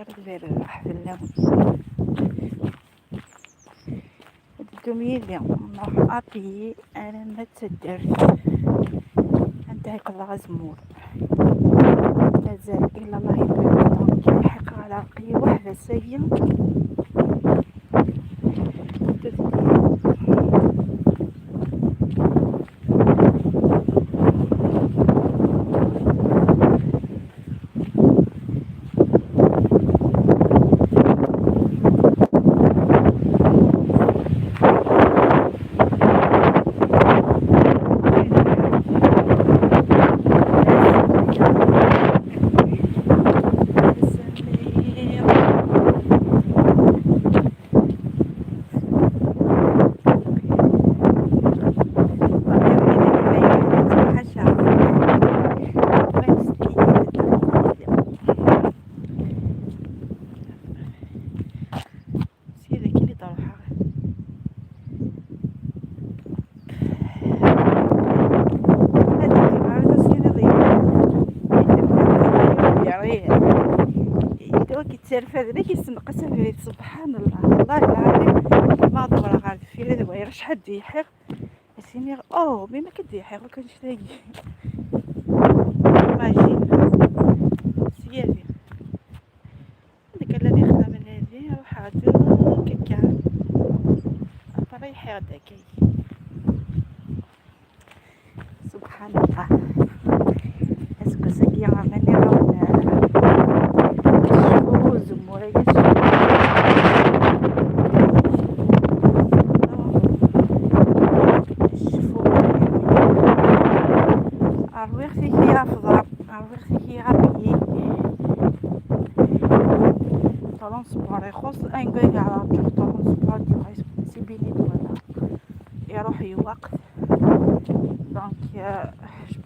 الحفلة الدوميليا نروح أبي أنا ما تدرت عندها كلازمور مازال إلا الله يبارك دونك يحق على قي وحدة ساهية كيتسالف هذا كيسنقس هذا سبحان الله والله العظيم ما ضر غاد في هذا واير شحال ديحيق سيني او مي ما كديحيق ما كانش لاقي ماجين سيادي هذاك اللي يخدم من هذه روح عادو كيكا طريحي هذاك سبحان الله اسكو سكيا عملي رانا ترونسبور يخص انقاي على ترونسبور ديال سيبيني ولا يروح يوقف دونك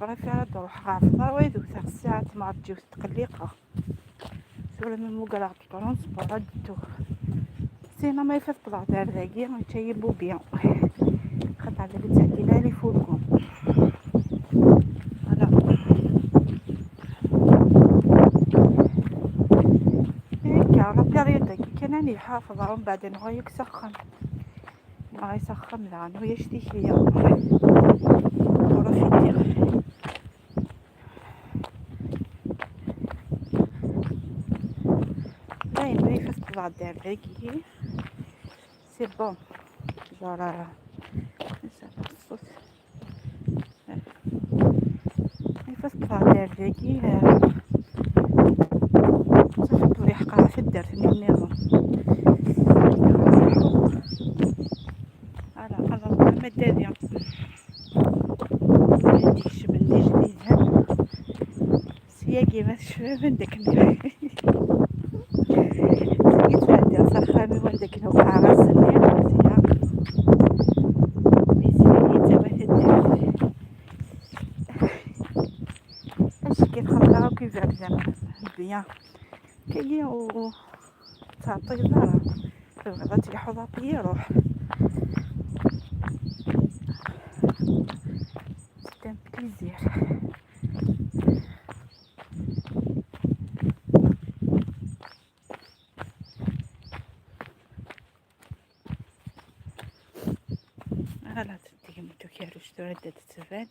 بريفير نروح غافضه ويدو تاع الساعه ما تجيو تقليقه سولا من موقع ترونسبور ديتو سينا ما يفات بلا دار ذاكي يتيبو بيان خاطر هذا اللي تعدينا لي فوقهم كان راني حافظة ومن بعد نغا يسخن نغا يسخن لان هو يشتي هي ورا في الدير باين بلي فاس طلع الدار داكي سي بون جورا نسال الصوت فاس طلع الدار داكي صافي تولي حقها في الدار في النظام مدادية منديكش بندي جديدها سياقي ما تشوف من داك سيقيت عندي سخامي ونداك نوقع غاسني سياق ميسياقي تما تدير اش كيتخلقها وكيفعل زعما بيان كاين و تعطي دارها بغا تيحو ضابي يروح c'est un plaisir هلا تدي متو كيروش تردد تسفان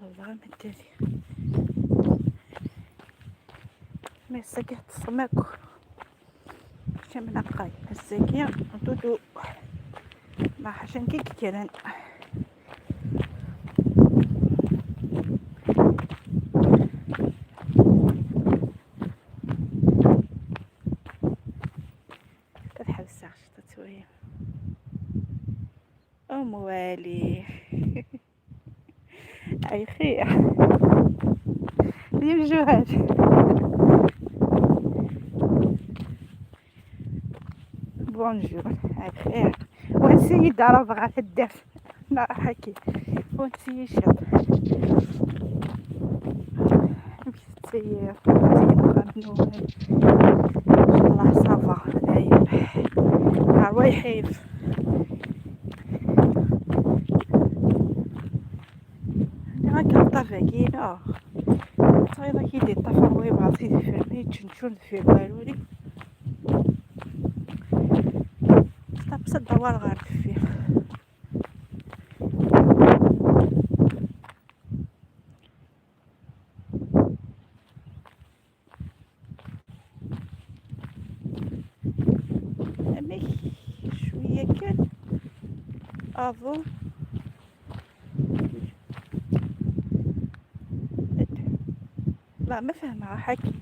والله مدالي ما سقيت السماك شمنا قاي الساقية دودو ما حشان كيك كيران كتحبس عشطة شوية موالي اي خير ديال الجوهات بونجور اي خير وين سيدة راه بغا تدف لا حكي وين سيشاب تسير الله صافا دايم هو يحيف انا كنطفى كينا صايره كيدي الطفر ويبغى تيدي في الميت شون في بالوري طب الدوار غير فيه أمي شوية كان أظن لا ما فهمها حكي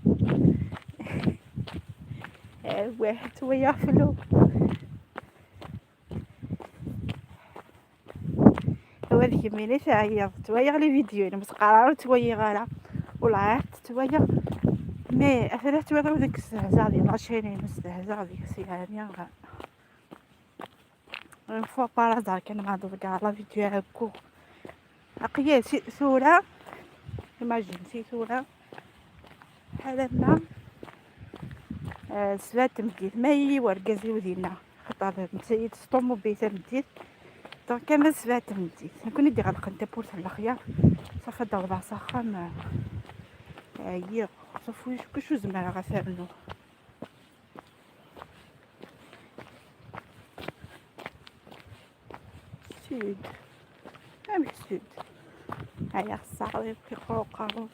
واحد ويا فلو هذيك ميني عيطت ويا لي فيديو بس قررت ويا غالا ولا عرفت ويا مي أثرت ويا ذيك الزهزة ديال لاشيني مستهزة ديك السيانية غير فوا بارازار كان معدو كاع لا فيديو هاكو أقيا سورة إيماجين سورة حالنا سفات مديت ما هي ورقازي ودينا خطاب مسيد سطومو بيتا مديت دونك كما سفات مديت نكون ندي غلق نتبورت على الخيار صافا داو ساخا هي صافو كشو زمرا غسالنو سود امي سود هيا الصعيب كيقرو قارو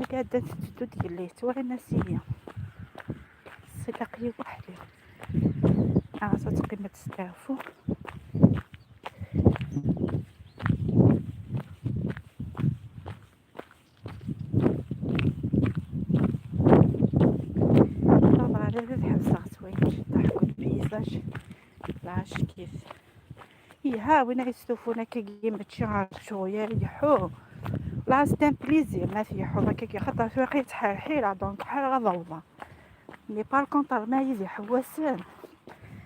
أنا قاعدة تجدو دياليت ولا ناسية سلاقي وحدي عرفت قيمة تستعفو طبعا على ذات حبسة سوين ضحكو البيزاج لاش كيف ها وين يستوفونا كيما تشعر شوية يحو لا ستان بليزير ما في حوضة كي خاطر شويه تحال حيرة دونك حال غضوضة مي بار كونطر ما يزي حواسان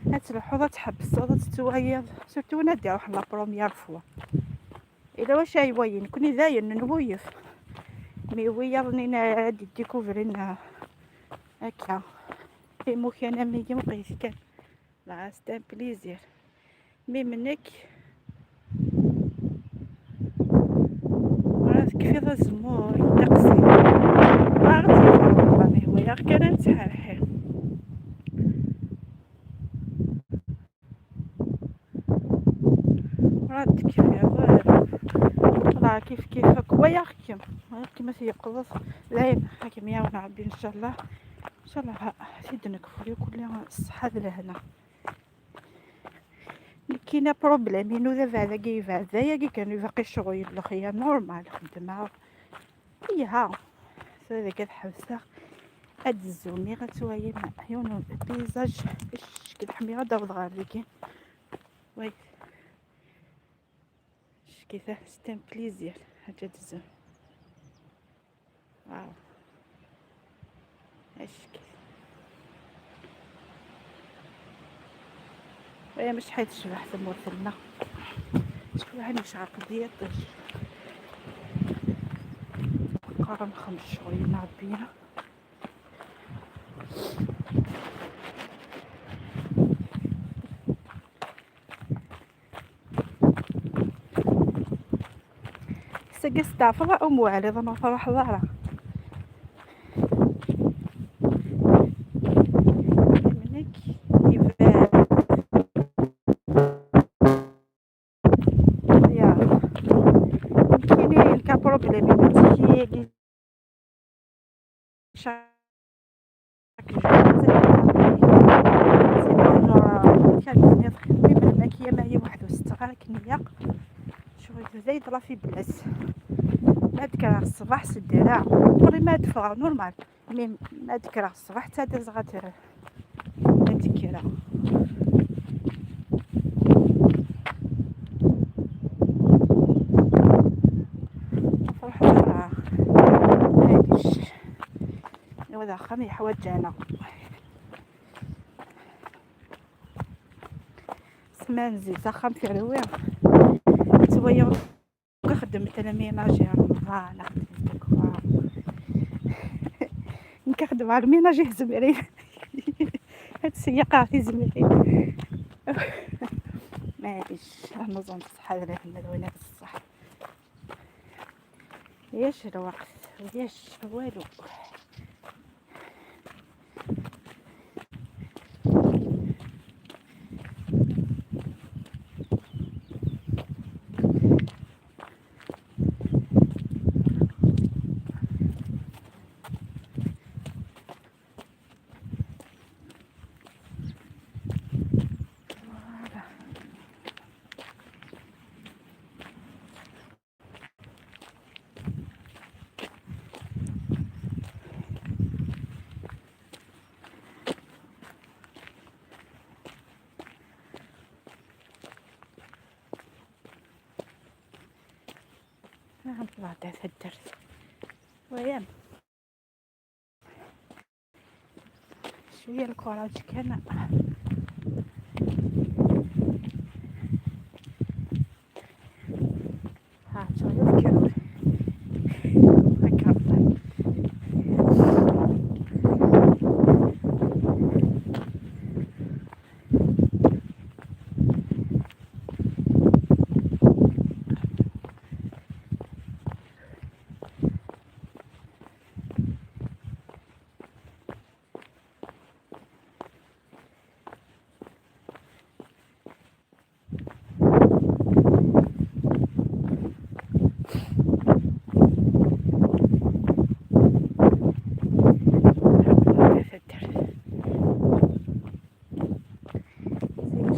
هات الحوضة تحبس وضا تتويض سورتو وانا دير روح لا بروميير فوا الا واش يوين كوني زاين نويف مي ويضني نادي ديكوفرين هكا مو كان مي مقيس كان لا ستان بليزير مي منك كيف هذا الزمور نقصي ما عرفتي والله هو يا كان نتحرحي راد كيف والو والله كيف هو يحكم كيما تيقظ زين حكم يا ونعبي ان شاء الله سيد نكفر كل الصحة لهنا كاينه بروبليم انو دابا هذا كيفاز هي كانوا باقي الشغل الاخير نورمال خدمه فيها هذا كتحبسها هاد الزومي غتوهي مع عيون البيزاج شكل حميره داود غاريكي وي كيفاه ستان بليزير هاد الزوم واو اش كيف ويا مش حيت شبح تموثلنا شكون هاني مش عارفه ديالطش قرن خمس شويه نعد بيها سقستا فضا أمو علي ظنو فرح ظهره منك يفاد يا كاينين كبروبليم متيجي شاك كان تقريبا الماكية ما هي 61 كنية شغل زايد راه في بلاس ما ذكرها الصباح سديرها وري ما دفع نورمال مي ما ذكرها الصباح حتى داز غاتر ما ذكرها فرحة هاديش هذا خمي حوايج انا منزل خمسة روان سويا كخدمت أنا ميناجير أنا خدمت نكخدم على الميناجير زمرين هاد السياقة في زمرين معليش نظن بصح هذا هنا بصح ياش الوقت وياش والو نطلع تاع الدرس ويان شوية الكوراج كان ها شوية كانوا هكا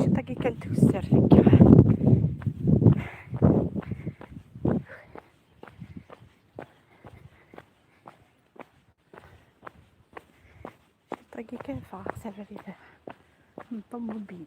شتاكي كنتوسر فيك شتاكي كيفا سافري نطمو بين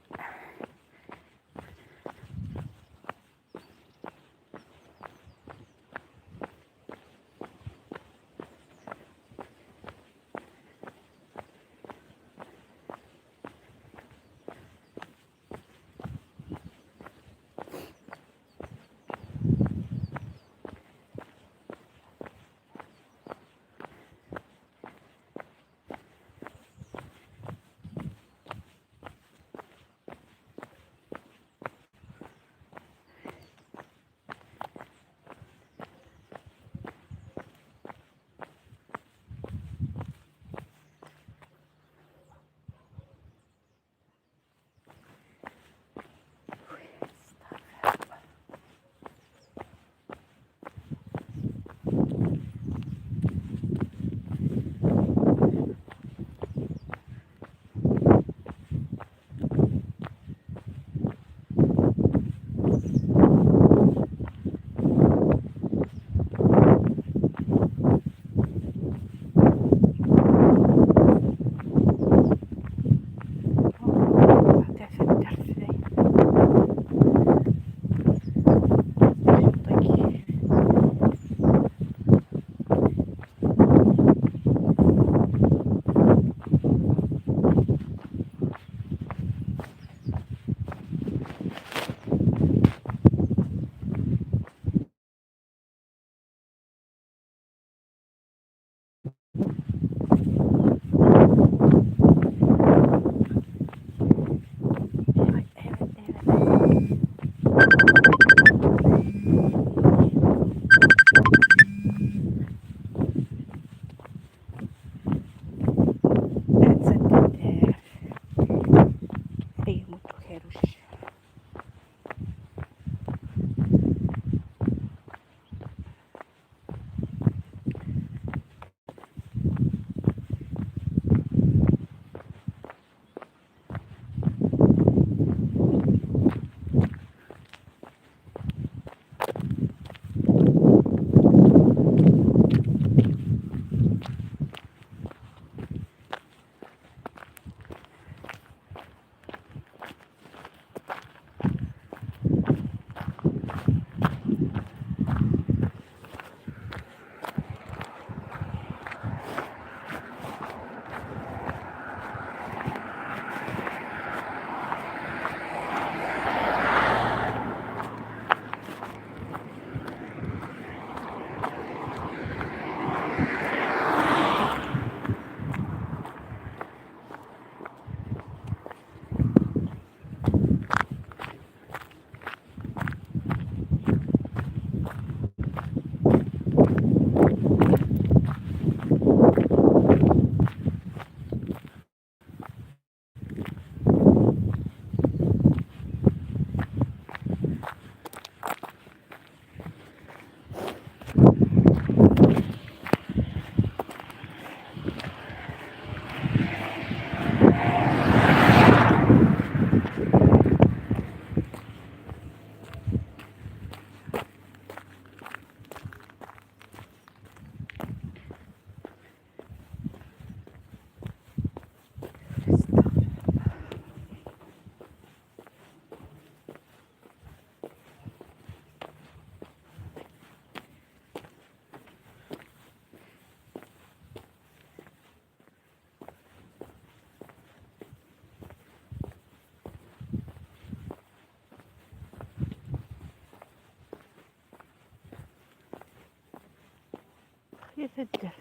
تدر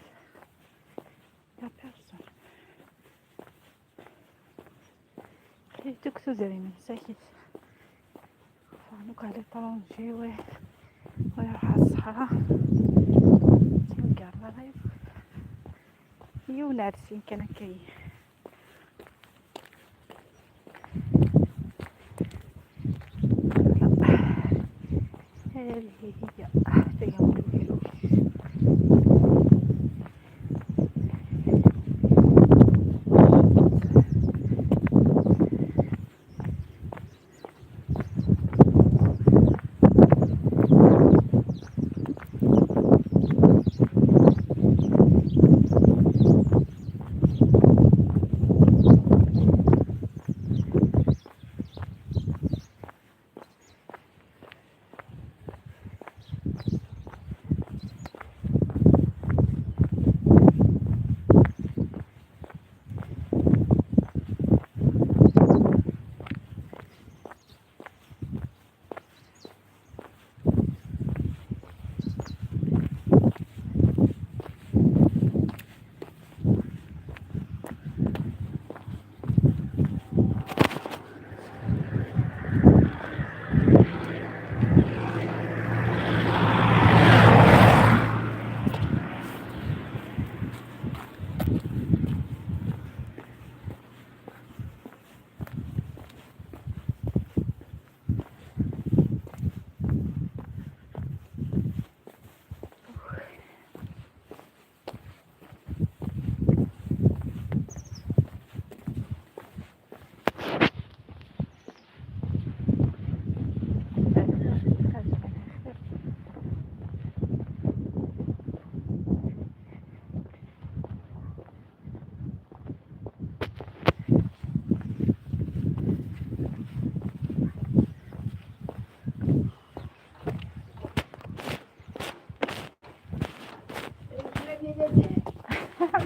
يا بيرسون خليتك تدري من ساكت فعنوك على طرنجي ويروح على الصحراء تنقر غيب يونارسين كان كي هذه هي تيوم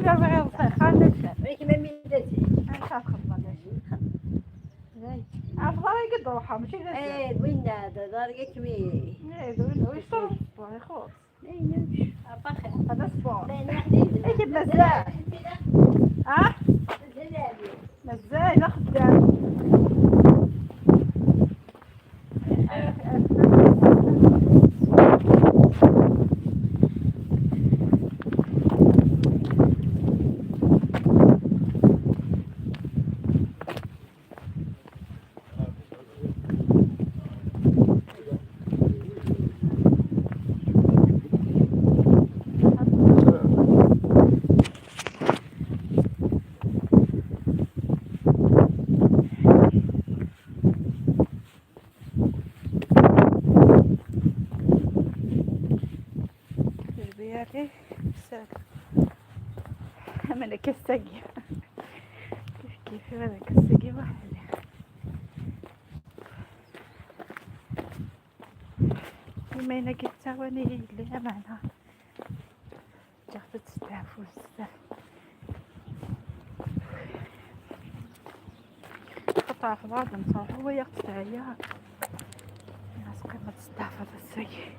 لا بغير خالد أفضل يقدر روحها ماشي غير وين هذا دارك كمي ويشتروا الصبور يخوص نمشي باخي هذا الصبور لا ايش بمزاج ها مزاج لا خدام بياتي ساك من كساقي كيف هذا كساقي واحد ما ينقل تاواني اللي معنا جاخدت ستاف والستاف قطع في بعض نصور هو يقطع يا ناس قيمة ستاف هذا السي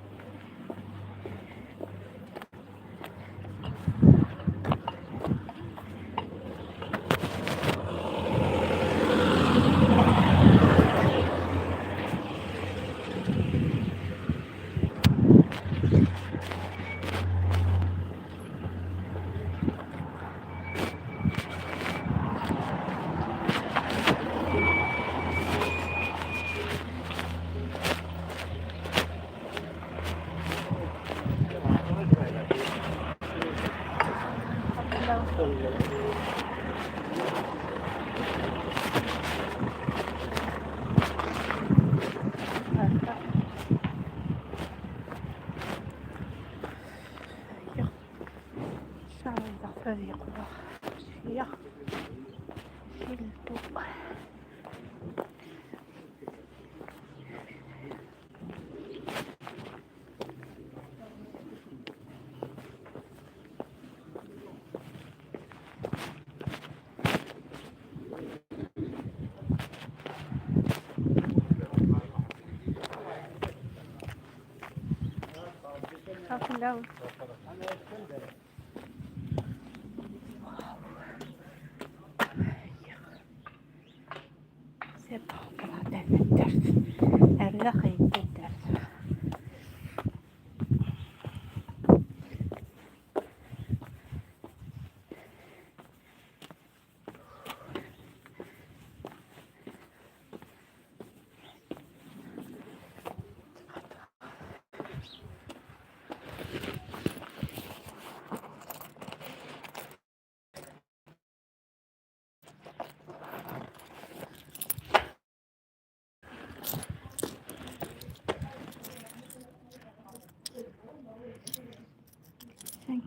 فريق يا الفوق خاف اللون سي بون كنعطيه الدرس هلا خيبدا الدرس.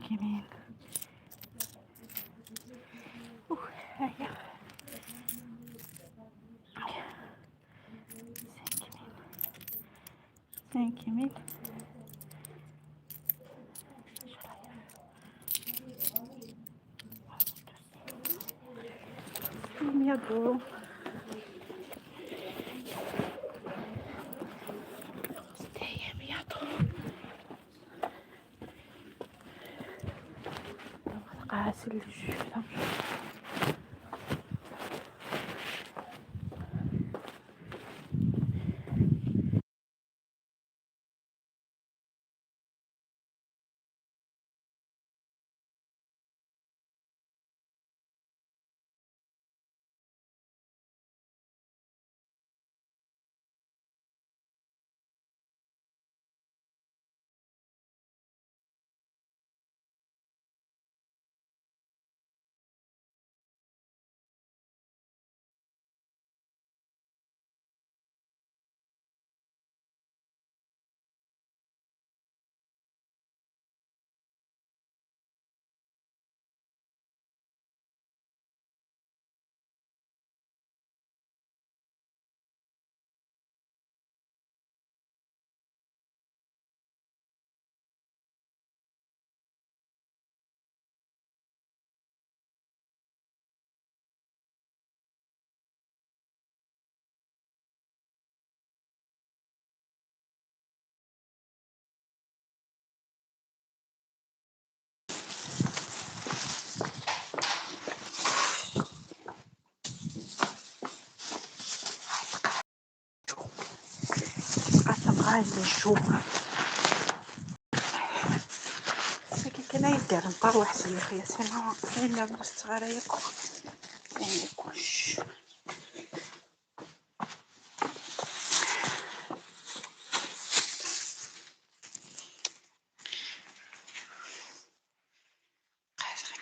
كيمين هيا 5 ميل. يدو دايم يدو قاسي الجثة. قسم غاية الجوع لكن كان يدير نطروح سيخي سينا إلا بس صغيرة ياكل مياكلش.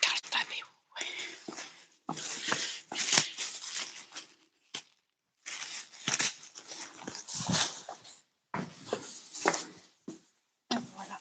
كارطابي فوالا.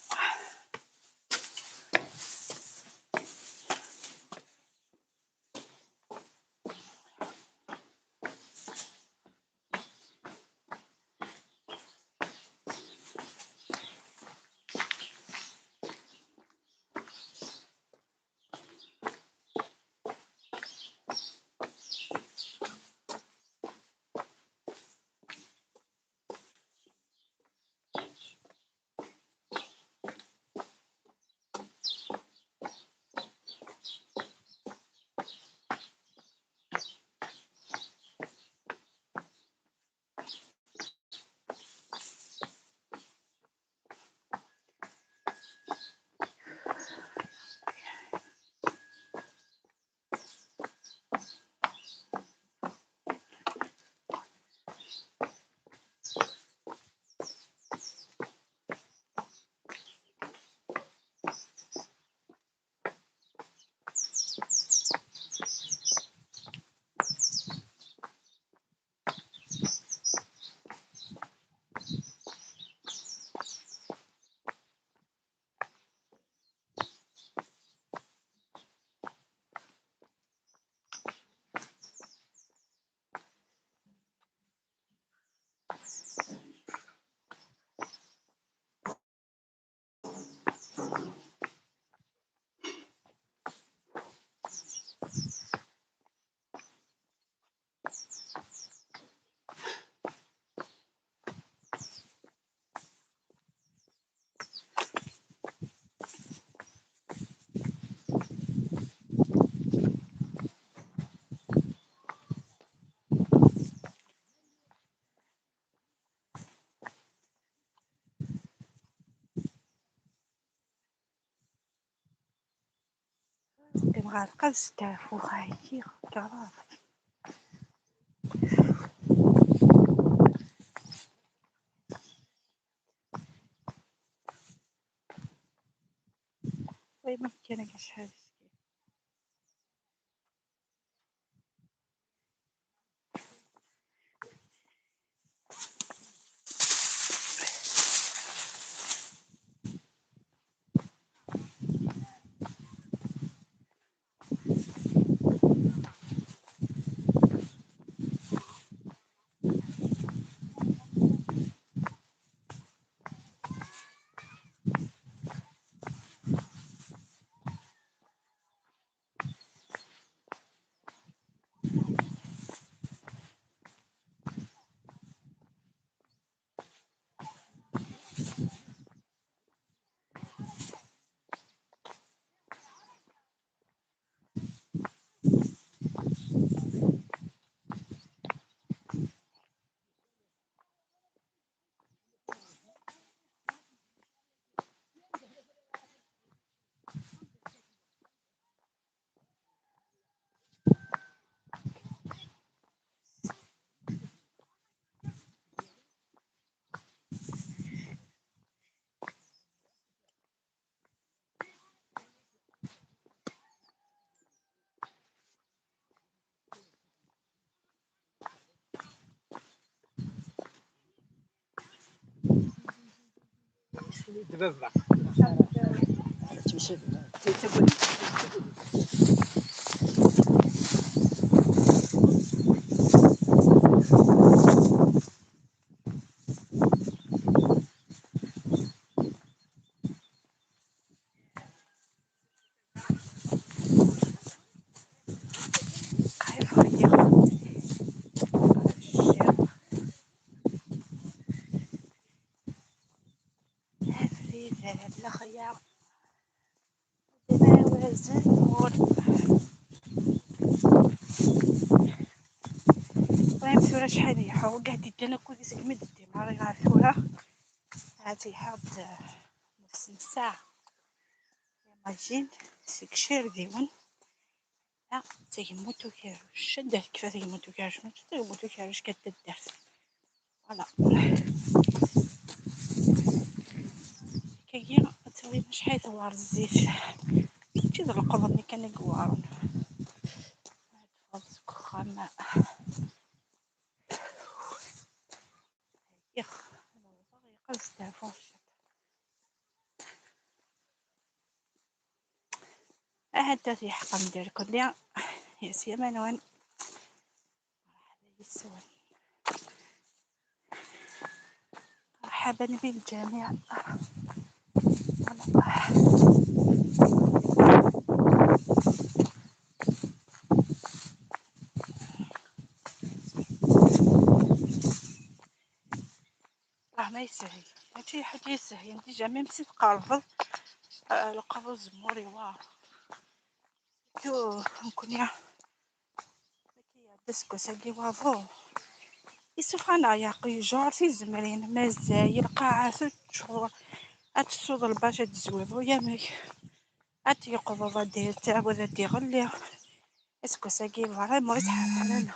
مغارقة بزاف وغاية كراف. وي ممكن شحال دابا تمشي خايفة هي هذه الخيار وزن المهم ثورة شحال هي حاول قاعد يدينا كل سكمد الدمار على ثورة هاتي حاط نفس الساعة ماجين سكشير ديون لا تيموتو كاروش شده كيف تيموتو كاروش ما تيموتو كاروش كتدرس فوالا كاين تسوي شحال ثوار الزيت تجد القبض اللي كان يقوارون فالسكو خامة يخ قصده فوش حتى في حقا ندير كل يا سيما وين يسوي حابة نبي الجامع راه ما يسهل هادشي حاجة يسهل انتي جامع مسيت قارفض القبض زموري واه تو نكون يا بسكو ساقي وافو يسوف انا ياقي جارتي زمرين مازال قاعة 6 شهور اتسوض الباشا تزويبو يا ميك اتي قبضة دير تعود دي غلي اسكو ساقي فرا ما يتحرك لنا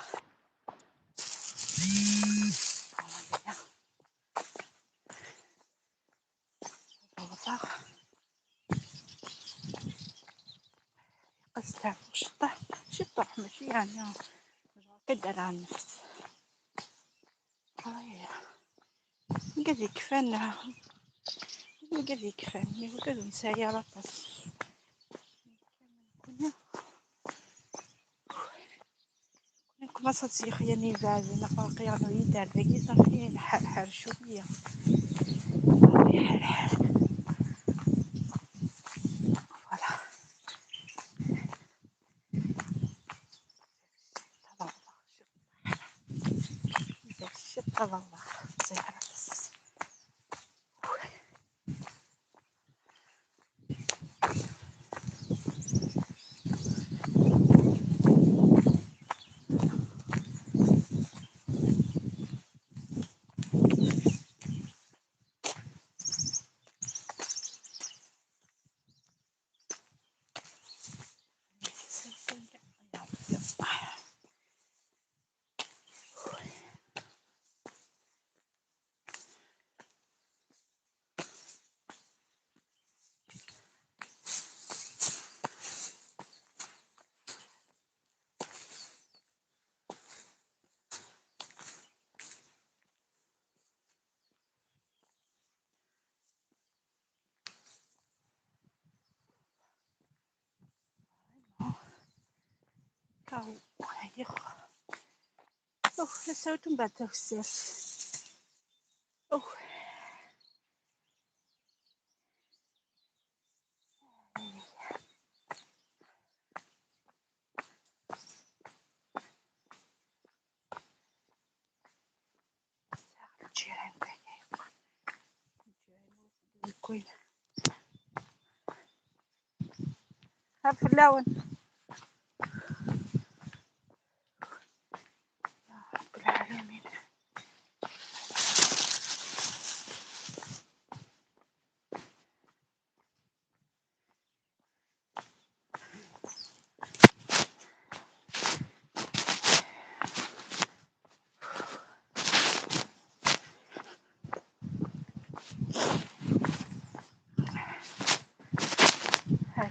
قصتها شطح شطح ماشي يعني كدر على النفس قد يكفانا قد يكفاني وقد نسالي على طاس كما صدتي خياني بعد نقاقي يعني يدار ذاكي صافي نحرحر شوية يحرحر فوالا طبعا شوف طبعا زهرة بس كاو هيا اوه سويتم بعد السير اوه الجيران الكوين ها في اللون رب العالمين هاي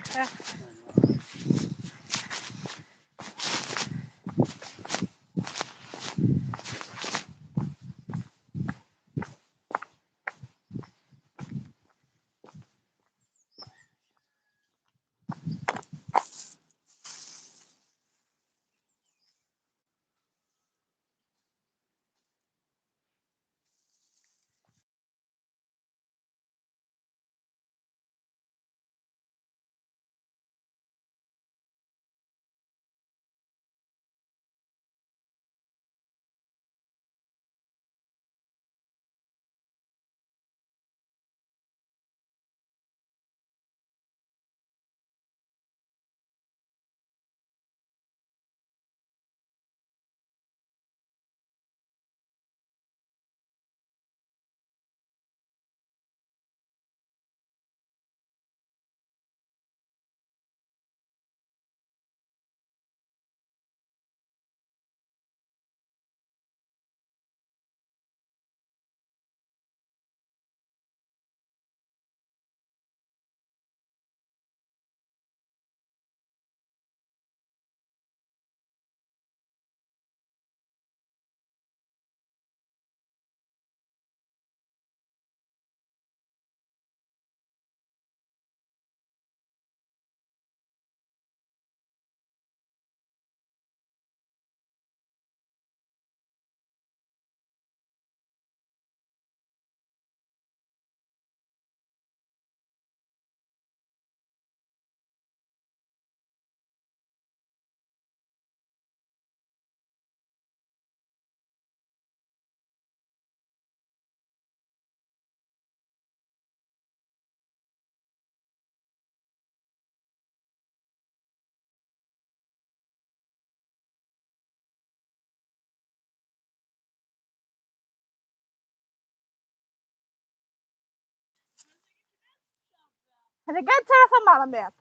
أنا قاعد 3 مرات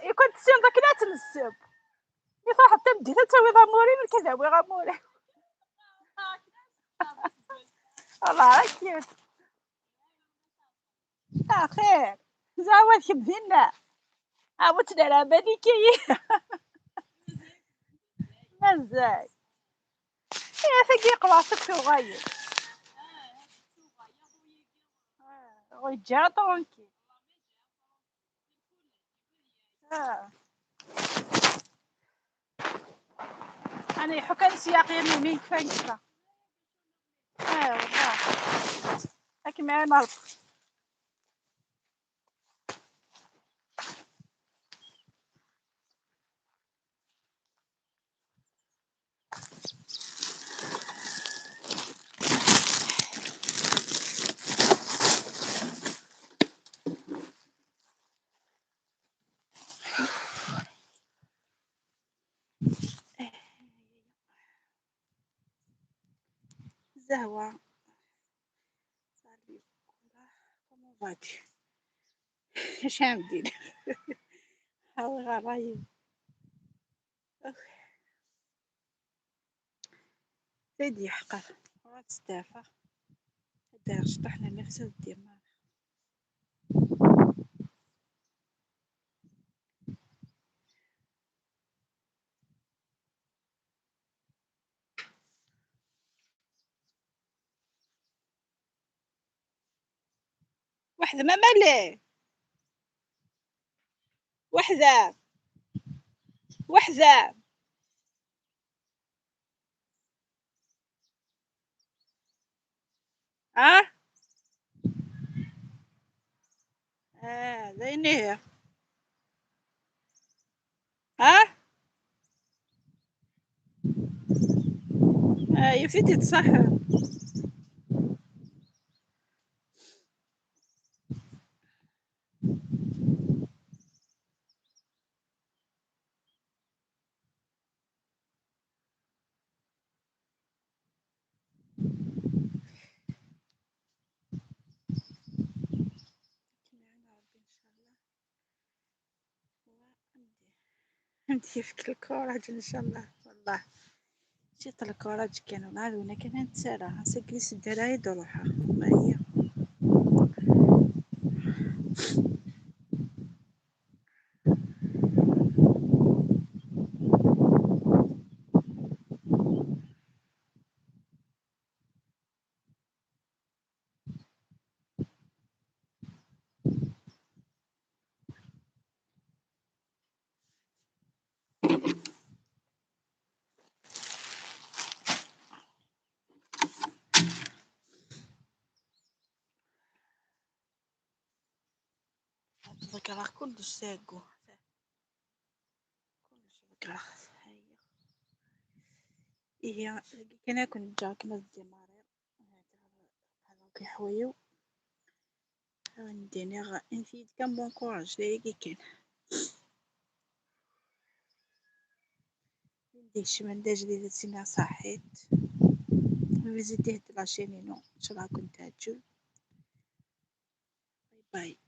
يكون تسيون ذاك لا تنسب يصاحب تمدي تسوي ضموري من كذا وغموري والله كيوت خير زعما كبدينا عاودت على بالي كي مزاج يا ثقي قلاصك صغير ويجا طونكي أنا حكا سياق يمين كفاين كفا والله هاكي معايا مرض زهوة صافي كومون فاتي اش غندير هاوي غرايب سيدي يحقر غتستعفى دار شطحنا نفسه الدماغ وحدة ما مالي وحدة وحزام. اه زينيه. ها يفيد صح. عندي في الكوراج ان شاء الله والله. جيت الكوراج كانوا نعلونا كان نتسارع نسقيس الدرايد وروحها ما هي. ذكرى كلش ساقو كلش ذكرى هي. هي كنا كنت جاك نزدي ماري هذا كي حويو عندي نغا نفيد كم بون كوراج ليكي كان نديش من داجلي سينا صحيت فيزيتيه لاشينينو ان شاء الله كنت هتجو. باي باي.